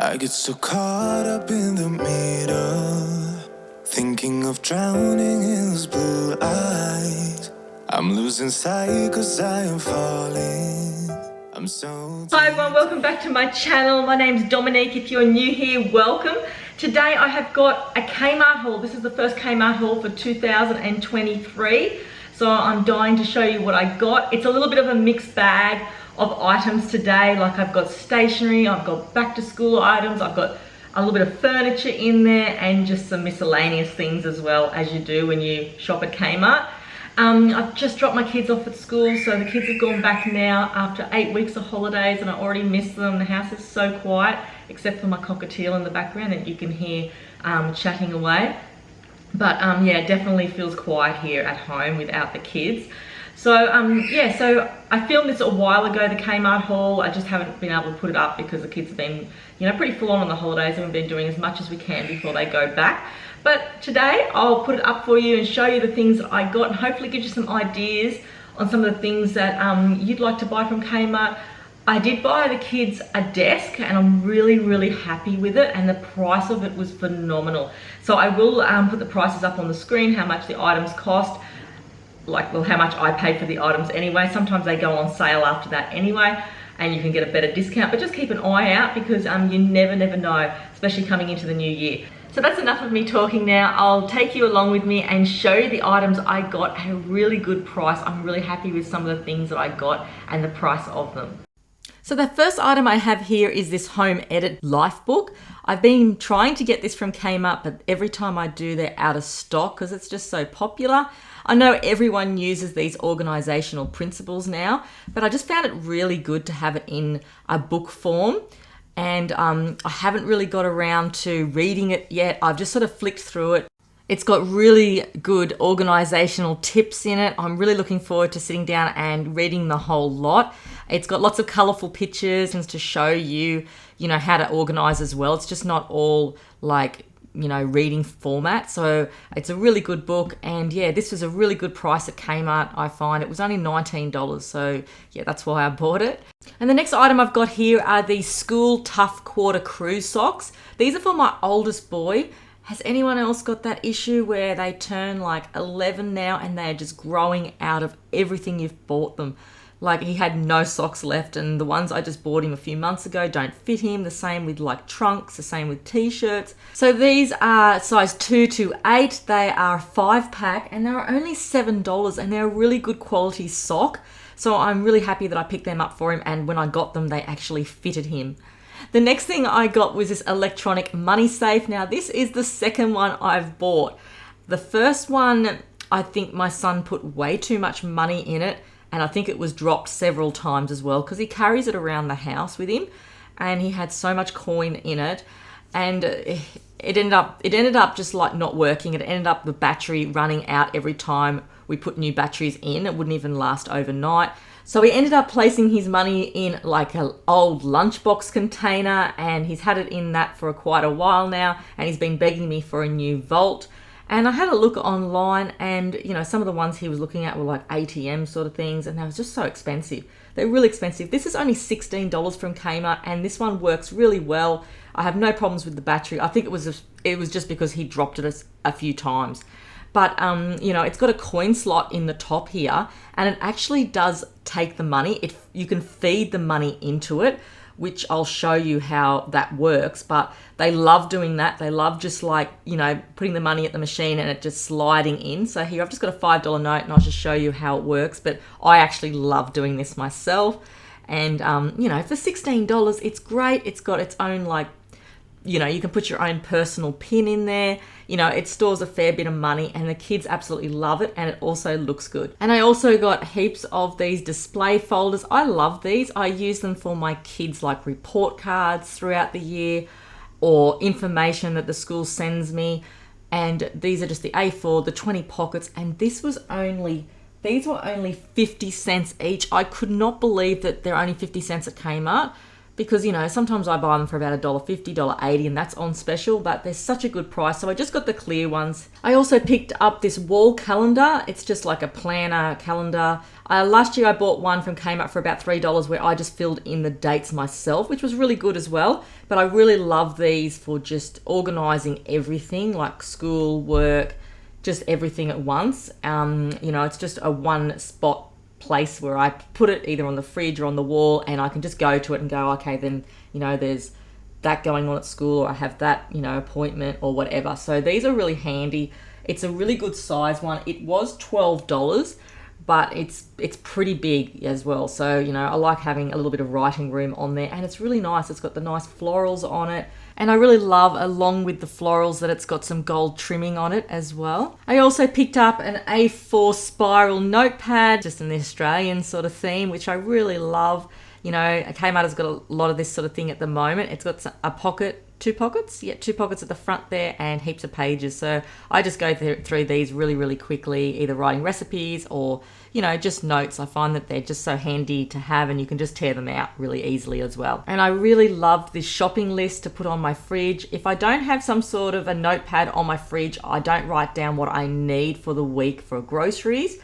I get so caught up in the middle, thinking of drowning in those blue eyes. I'm losing sight 'cause I am falling. I'm so Hi everyone, welcome back to my channel. My name's Dominique. If you're new here, welcome. Today I have got a Kmart haul. This is the first Kmart haul for 2023. So I'm dying to show you what I got. It's a little bit of a mixed bag of items today. Like I've got stationery, I've got back to school items, I've got a little bit of furniture in there and just some miscellaneous things as well, as you do when you shop at Kmart. I've just dropped my kids off at school, so the kids have gone back now after 8 weeks of holidays and I already miss them. The house is so quiet, except for my cockatiel in the background that you can hear chatting away. But yeah, it definitely feels quiet here at home without the kids. So yeah, so I filmed this a while ago, the Kmart haul. I just haven't been able to put it up because the kids have been, you know, pretty full on the holidays and we've been doing as much as we can before they go back. But today I'll put it up for you and show you the things that I got and hopefully give you some ideas on some of the things that you'd like to buy from Kmart. I did buy the kids a desk and I'm really happy with it, and the price of it was phenomenal. So I will put the prices up on the screen, how much the items cost, like, well, how much I paid for the items anyway. Sometimes they go on sale after that anyway and you can get a better discount, but just keep an eye out because you never know, especially coming into the new year. So that's enough of me talking now. I'll take you along with me and show you the items I got at a really good price. I'm really happy with some of the things that I got and the price of them. So the first item I have here is this Home Edit Life book. I've been trying to get this from Kmart, but every time I do, they're out of stock because it's just so popular. I know everyone uses these organizational principles now, but I just found it really good to have it in a book form. And I haven't really got around to reading it yet. I've just sort of flicked through it. It's got really good organizational tips in it. I'm really looking forward to sitting down and reading the whole lot. It's got lots of colorful pictures and to show you, you know, how to organize as well. It's just not all like, you know, reading format. So it's a really good book. And yeah, this was a really good price at Kmart, I find. It was only $19. So yeah, that's why I bought it. And the next item I've got here are these School Tough Quarter Cruise socks. These are for my oldest boy. Has anyone else got that issue where they turn like 11 now and they're just growing out of everything you've bought them? Like he had no socks left, and the ones I just bought him a few months ago don't fit him. The same with like trunks, the same with t-shirts. So these are size 2 to 8. They are a 5-pack and they're only $7 and they're a really good quality sock. So I'm really happy that I picked them up for him, and when I got them, they actually fitted him. The next thing I got was this electronic money safe. Now this is the second one I've bought. The first one, I think my son put way too much money in it, and I think it was dropped several times as well because he carries it around the house with him and he had so much coin in it, and it ended up just like not working. It ended up the battery running out every time we put new batteries in. It wouldn't even last overnight. So he ended up placing his money in like an old lunchbox container, and he's had it in that for quite a while now, and he's been begging me for a new vault. And I had a look online, and you know, some of the ones he was looking at were like ATM sort of things, and they were just so expensive. They're really expensive. This is only $16 from Kmart, and this one works really well. I have no problems with the battery. I think it was just because he dropped it a few times. But, you know, it's got a coin slot in the top here, and it actually does take the money. You can feed the money into it, which I'll show you how that works. But they love doing that. They love just like, you know, putting the money at the machine and it just sliding in. So here I've just got a $5 note and I'll just show you how it works. But I actually love doing this myself. And, you know, for $16, it's great. It's got its own like, you know, you can put your own personal pin in there. You know, it stores a fair bit of money and the kids absolutely love it, and it also looks good. And I also got heaps of these display folders. I love these. I use them for my kids, like report cards throughout the year or information that the school sends me. And these are just the A4, the 20 pockets, and these were only 50 cents each. I could not believe that they're only 50 cents at Kmart, because, you know, sometimes I buy them for about $1.50, $1.80, and that's on special, but they're such a good price. So I just got the clear ones. I also picked up this wall calendar. It's just like a planner calendar. Last year I bought one from Kmart for about $3 where I just filled in the dates myself, which was really good as well. But I really love these for just organizing everything, like school, work, just everything at once. You know, it's just a one spot place where I put it either on the fridge or on the wall, and I can just go to it and go, okay, then, you know, there's that going on at school, or I have that, you know, appointment or whatever. So these are really handy. It's a really good size one. It was $12, but it's pretty big as well. So, you know, I like having a little bit of writing room on there, and it's really nice. It's got the nice florals on it. And I really love, along with the florals, that it's got some gold trimming on it as well. I also picked up an A4 spiral notepad, just in the Australian sort of theme, which I really love. You know, Kmart has got a lot of this sort of thing at the moment. It's got a pocket, two pockets at the front there, and heaps of pages. So I just go through these really, really quickly, either writing recipes or, you know, just notes. I find that they're just so handy to have, and you can just tear them out really easily as well. And I really love this shopping list to put on my fridge. If I don't have some sort of a notepad on my fridge, I don't write down what I need for the week for groceries.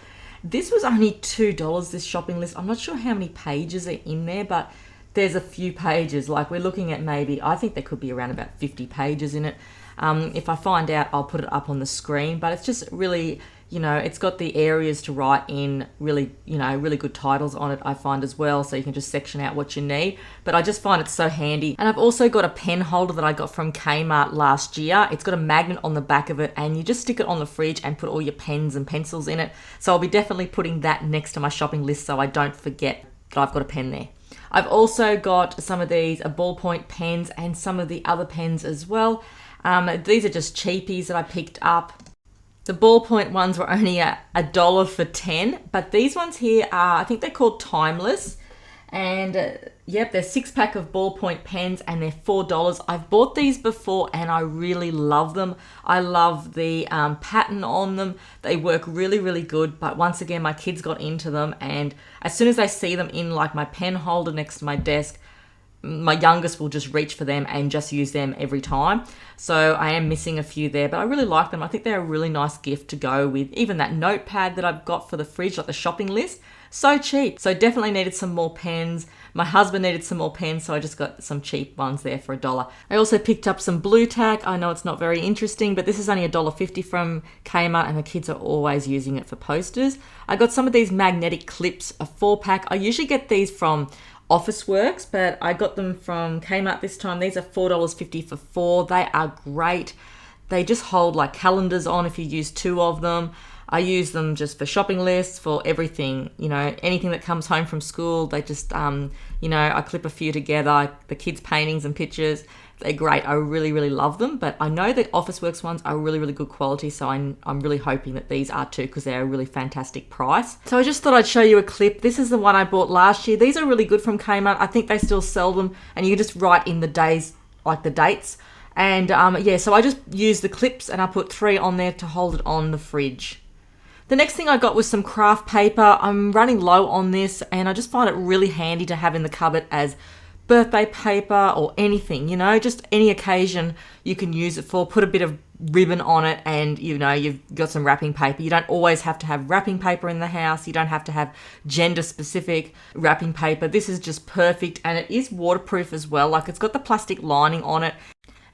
This was only $2, this shopping list. I'm not sure how many pages are in there, but there's a few pages. Like, we're looking at maybe, I think there could be around about 50 pages in it. If I find out, I'll put it up on the screen, but it's just really, you know, it's got the areas to write in, really, you know, really good titles on it, I find as well, so you can just section out what you need. But I just find it so handy. And I've also got a pen holder that I got from Kmart last year. It's got a magnet on the back of it, and you just stick it on the fridge and put all your pens and pencils in it. So I'll be definitely putting that next to my shopping list so I don't forget that I've got a pen there. I've also got some of these ballpoint pens and some of the other pens as well. These are just cheapies that I picked up. The ballpoint ones were only $1 for 10, but these ones here are, I think they're called Timeless. And yep, they're 6-pack of ballpoint pens, and they're $4. I've bought these before and I really love them. I love the pattern on them. They work really, really good. But once again, my kids got into them, and as soon as they see them in like my pen holder next to my desk, my youngest will just reach for them and just use them every time. So I am missing a few there, but I really like them. I think they're a really nice gift to go with even that notepad that I've got for the fridge, like the shopping list. So cheap. So definitely needed some more pens. My husband needed some more pens, so I just got some cheap ones there for $1. I also picked up some blue tack. I know it's not very interesting, but this is only $1.50 from Kmart, and the kids are always using it for posters. I got some of these magnetic clips, a 4-pack. I usually get these from Officeworks, but I got them from Kmart this time. These are $4.50 for 4. They are great. They just hold like calendars on if you use 2 of them. I use them just for shopping lists, for everything, you know, anything that comes home from school. They just, you know, I clip a few together, the kids' paintings and pictures. They're great. I really, really love them. But I know the Officeworks ones are really, really good quality. So I'm really hoping that these are too, because they're a really fantastic price. So I just thought I'd show you a clip. This is the one I bought last year. These are really good from Kmart. I think they still sell them, and you just write in the days, like the dates. And yeah, so I just used the clips and I put 3 on there to hold it on the fridge. The next thing I got was some craft paper. I'm running low on this, and I just find it really handy to have in the cupboard as birthday paper or anything, you know, just any occasion you can use it for. Put a bit of ribbon on it, and you know, you've got some wrapping paper. You don't always have to have wrapping paper in the house. You don't have to have gender specific wrapping paper. This is just perfect, and it is waterproof as well. Like, it's got the plastic lining on it.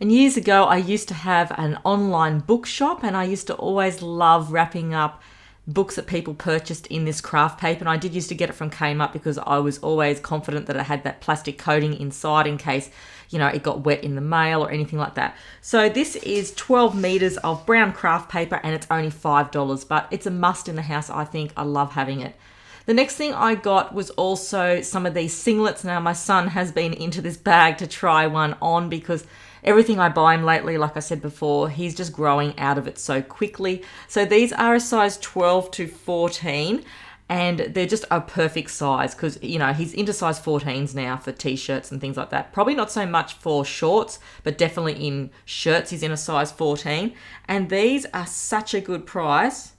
And years ago, I used to have an online bookshop, and I used to always love wrapping up books that people purchased in this craft paper. And I did used to get it from Kmart because I was always confident that it had that plastic coating inside in case, you know, it got wet in the mail or anything like that. So this is 12 meters of brown craft paper, and it's only $5, but it's a must in the house. I think I love having it. The next thing I got was also some of these singlets. Now, my son has been into this bag to try one on because everything I buy him lately, like I said before, he's just growing out of it so quickly. So these are a size 12 to 14, and they're just a perfect size because, you know, he's into size 14s now for t-shirts and things like that. Probably not so much for shorts, but definitely in shirts he's in a size 14. And these are such a good price.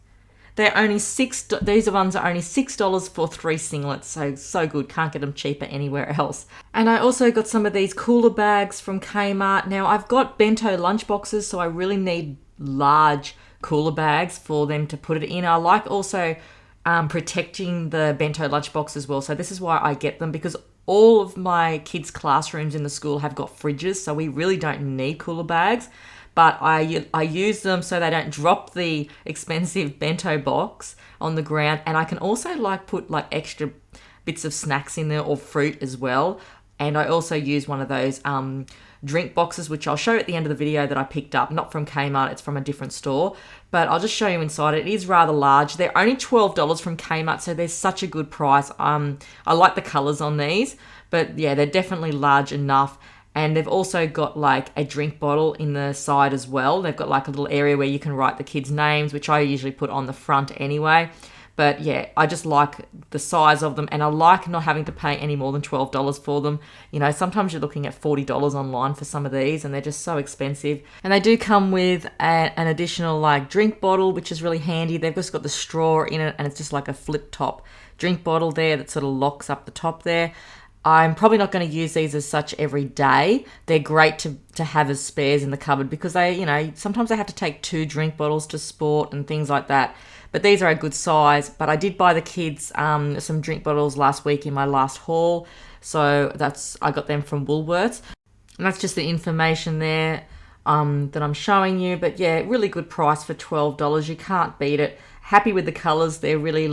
They're only these ones are only $6 for 3 singlets. So good. Can't get them cheaper anywhere else. And I also got some of these cooler bags from Kmart. Now I've got bento lunch boxes, so I really need large cooler bags for them to put it in. I like also protecting the bento lunchbox as well. So this is why I get them, because all of my kids' classrooms in the school have got fridges, so we really don't need cooler bags. But I use them so they don't drop the expensive bento box on the ground. And I can also put extra bits of snacks in there or fruit as well. And I also use one of those drink boxes, which I'll show you at the end of the video, that I picked up, not from Kmart, it's from a different store, but I'll just show you inside. It is rather large. They're only $12 from Kmart, so they're such a good price. I like the colors on these, but yeah, they're definitely large enough. And they've also got a drink bottle in the side as well. They've got a little area where you can write the kids' names, which I usually put on the front anyway. But yeah, I just like the size of them, and I like not having to pay any more than $12 for them. You know, sometimes you're looking at $40 online for some of these, and they're just so expensive. And they do come with an additional drink bottle, which is really handy. They've just got the straw in it, and it's just like a flip top drink bottle there that sort of locks up the top there. I'm probably not going to use these as such every day. They're great to have as spares in the cupboard, because sometimes I have to take 2 drink bottles to sport and things like that. But these are a good size. But I did buy the kids some drink bottles last week in my last haul. So I got them from Woolworths. And that's just the information there that I'm showing you. But yeah, really good price for $12. You can't beat it. Happy with the colours. They're really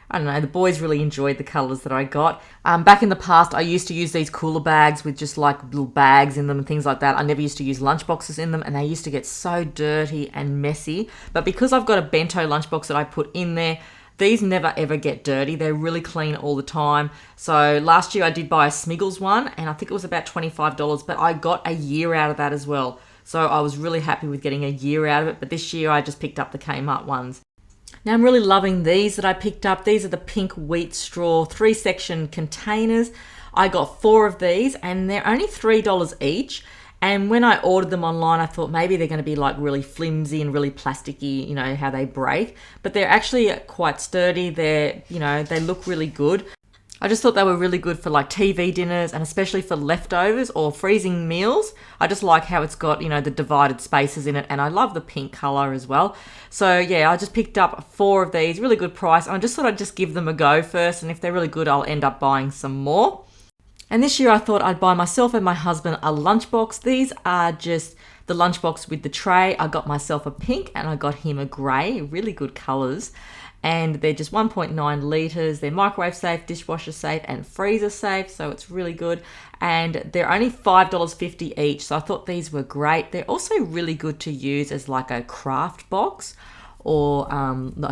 I don't know, the boys really enjoyed the colours that I got. Back in the past, I used to use these cooler bags with just little bags in them and things like that. I never used to use lunchboxes in them, and they used to get so dirty and messy. But because I've got a bento lunchbox that I put in there, these never ever get dirty. They're really clean all the time. So last year I did buy a Smiggles one, and I think it was about $25, but I got a year out of that as well. So I was really happy with getting a year out of it. But this year I just picked up the Kmart ones. Now I'm really loving these that I picked up. These are the pink wheat straw 3-section containers. I got 4 of these, and they're only $3 each. And when I ordered them online, I thought maybe they're going to be really flimsy and really plasticky, how they break. But they're actually quite sturdy. They look really good. I just thought they were really good for TV dinners, and especially for leftovers or freezing meals. I just like how it's got, the divided spaces in it, and I love the pink colour as well. So yeah, I just picked up 4 of these, really good price. I just thought I'd just give them a go first, and if they're really good, I'll end up buying some more. And this year I thought I'd buy myself and my husband a lunchbox. These are just the lunchbox with the tray. I got myself a pink and I got him a grey, really good colours. And they're just 1.9 litres. They're microwave safe, dishwasher safe, and freezer safe, so it's really good. And they're only $5.50 each, so I thought these were great. They're also really good to use as a craft box, or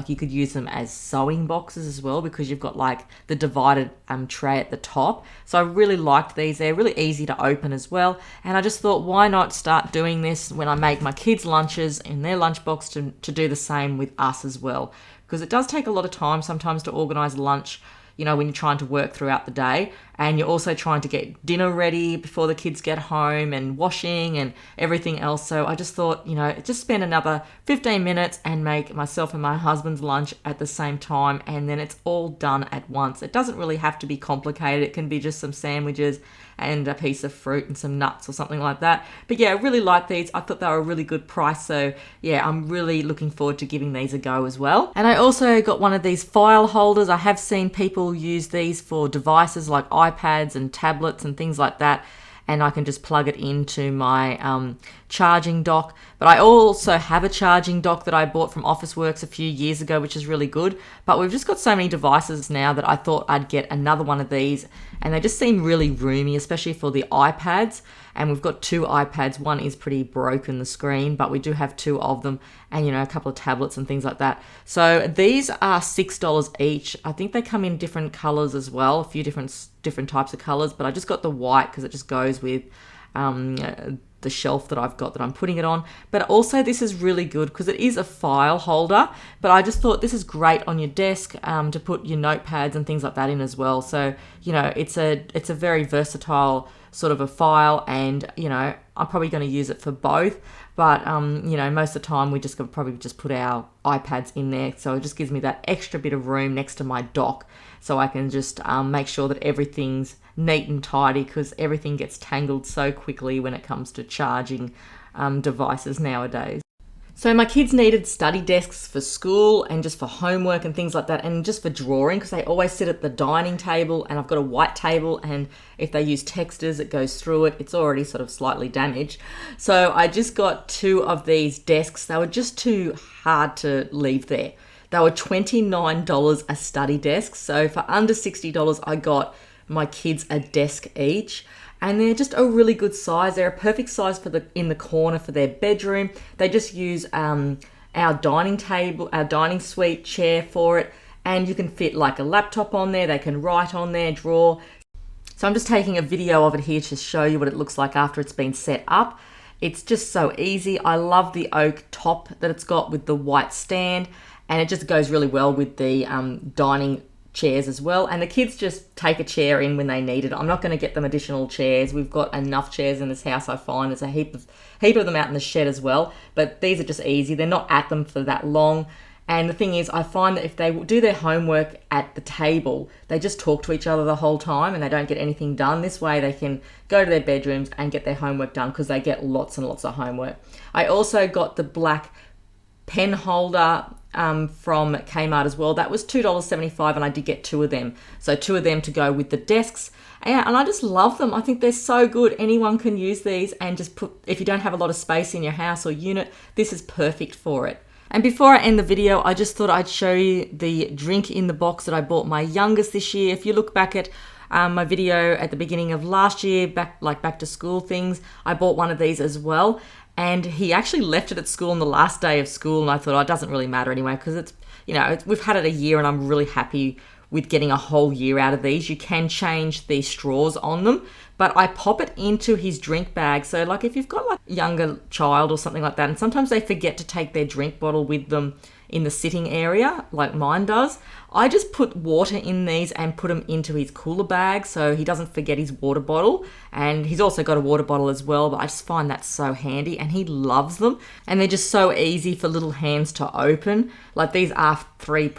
you could use them as sewing boxes as well, because you've got the divided tray at the top. So I really liked these. They're really easy to open as well, and I just thought, why not start doing this when I make my kids lunches in their lunchbox to do the same with us as well, because it does take a lot of time sometimes to organise lunch, when you're trying to work throughout the day, and you're also trying to get dinner ready before the kids get home, and washing and everything else. So I just thought, just spend another 15 minutes and make myself and my husband's lunch at the same time, and then it's all done at once. It doesn't really have to be complicated. It can be just some sandwiches and a piece of fruit and some nuts or something like that. But yeah, I really like these. I thought they were a really good price. So yeah, I'm really looking forward to giving these a go as well. And I also got one of these file holders. I have seen people use these for devices like iPads and tablets and things like that. And I can just plug it into my charging dock. But I also have a charging dock that I bought from Officeworks a few years ago, which is really good. But we've just got so many devices now that I thought I'd get another one of these. And they just seem really roomy, especially for the iPads. And we've got 2 iPads. One is pretty broken, the screen, but we do have 2 of them, and a couple of tablets and things like that. So these are $6 each. I think they come in different colors as well, a few different types of colors, but I just got the white because it just goes with the the shelf that I've got that I'm putting it on. But also this is really good because it is a file holder, but I just thought this is great on your desk to put your notepads and things like that in as well. So, you know, it's a very versatile sort of a file, and, you know, I'm probably going to use it for both. But, you know, most of the time we just could probably just put our iPads in there. So it just gives me that extra bit of room next to my dock, so I can just make sure that everything's neat and tidy, because everything gets tangled so quickly when it comes to charging devices nowadays. So my kids needed study desks for school and just for homework and things like that, and just for drawing, because they always sit at the dining table, and I've got a white table, and if they use texters it goes through it. It's already sort of slightly damaged. So I just got 2 of these desks. They were just too hard to leave there. They were $29 a study desk. So for under $60 I got my kids a desk each. And they're just a really good size. They're a perfect size for in the corner for their bedroom. They just use our dining table, our dining suite chair for it. And you can fit like a laptop on there. They can write on there, draw. So I'm just taking a video of it here to show you what it looks like after it's been set up. It's just so easy. I love the oak top that it's got with the white stand. And it just goes really well with the dining chairs as well, and the kids just take a chair in when they need it. I'm not going to get them additional chairs. We've got enough chairs in this house. I find there's a heap of them out in the shed as well, but these are just easy. They're not at them for that long. And the thing is, I find that if they do their homework at the table, they just talk to each other the whole time and they don't get anything done. This way they can go to their bedrooms and get their homework done, because they get lots and lots of homework. I also got the black pen holder from Kmart as well. That was $2.75, and I did get 2 of them. So 2 of them to go with the desks. And I just love them. I think they're so good. Anyone can use these, and just put, if you don't have a lot of space in your house or unit, this is perfect for it. And before I end the video, I just thought I'd show you the drink in the box that I bought my youngest this year. If you look back at my video at the beginning of last year, back to school things, I bought one of these as well. And he actually left it at school on the last day of school, and I thought, oh, it doesn't really matter anyway, because it's, you know, we've had it a year, and I'm really happy with getting a whole year out of these. You can change the straws on them, but I pop it into his drink bag. So like if you've got like a younger child or something like that, and sometimes they forget to take their drink bottle with them in the sitting area like mine does, I just put water in these and put them into his cooler bag so he doesn't forget his water bottle. And he's also got a water bottle as well, but I just find that so handy, and he loves them. And they're just so easy for little hands to open. Like these are 3+,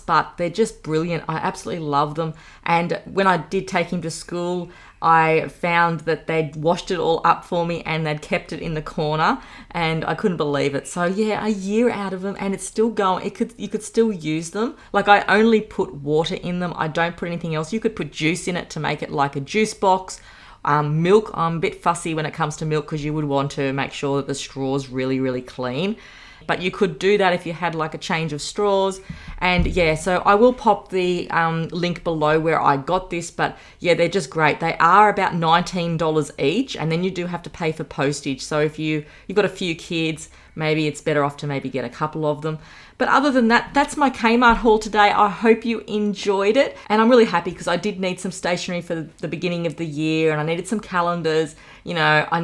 but they're just brilliant. I absolutely love them. And when I did take him to school, I found that they'd washed it all up for me and they'd kept it in the corner, and I couldn't believe it. So yeah, a year out of them, and it's still going. You could still use them. Like I only put water in them. I don't put anything else. You could put juice in it to make it like a juice box. Milk, I'm a bit fussy when it comes to milk, because you would want to make sure that the straw's really, really clean. But you could do that if you had like a change of straws. And yeah, so I will pop the link below where I got this. But yeah, they're just great. They are about $19 each, and then you do have to pay for postage. So if you've got a few kids, maybe it's better off to maybe get a couple of them. But other than that, that's my Kmart haul today. I hope you enjoyed it. And I'm really happy, because I did need some stationery for the beginning of the year, and I needed some calendars. You know, I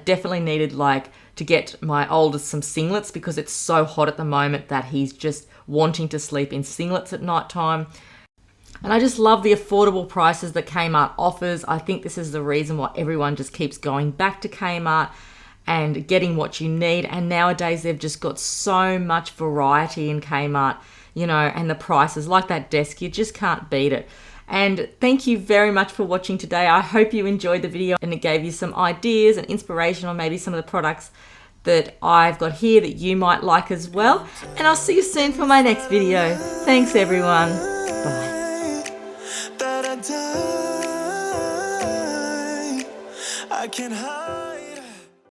definitely needed like to get my oldest some singlets, because it's so hot at the moment that he's just wanting to sleep in singlets at night time. And I just love the affordable prices that Kmart offers. I think this is the reason why everyone just keeps going back to Kmart and getting what you need. And nowadays they've just got so much variety in Kmart, you know, and the prices, like that desk, you just can't beat it. And thank you very much for watching today. I hope you enjoyed the video and it gave you some ideas and inspiration on maybe some of the products that I've got here that you might like as well. And I'll see you soon for my next video. Thanks everyone. Bye.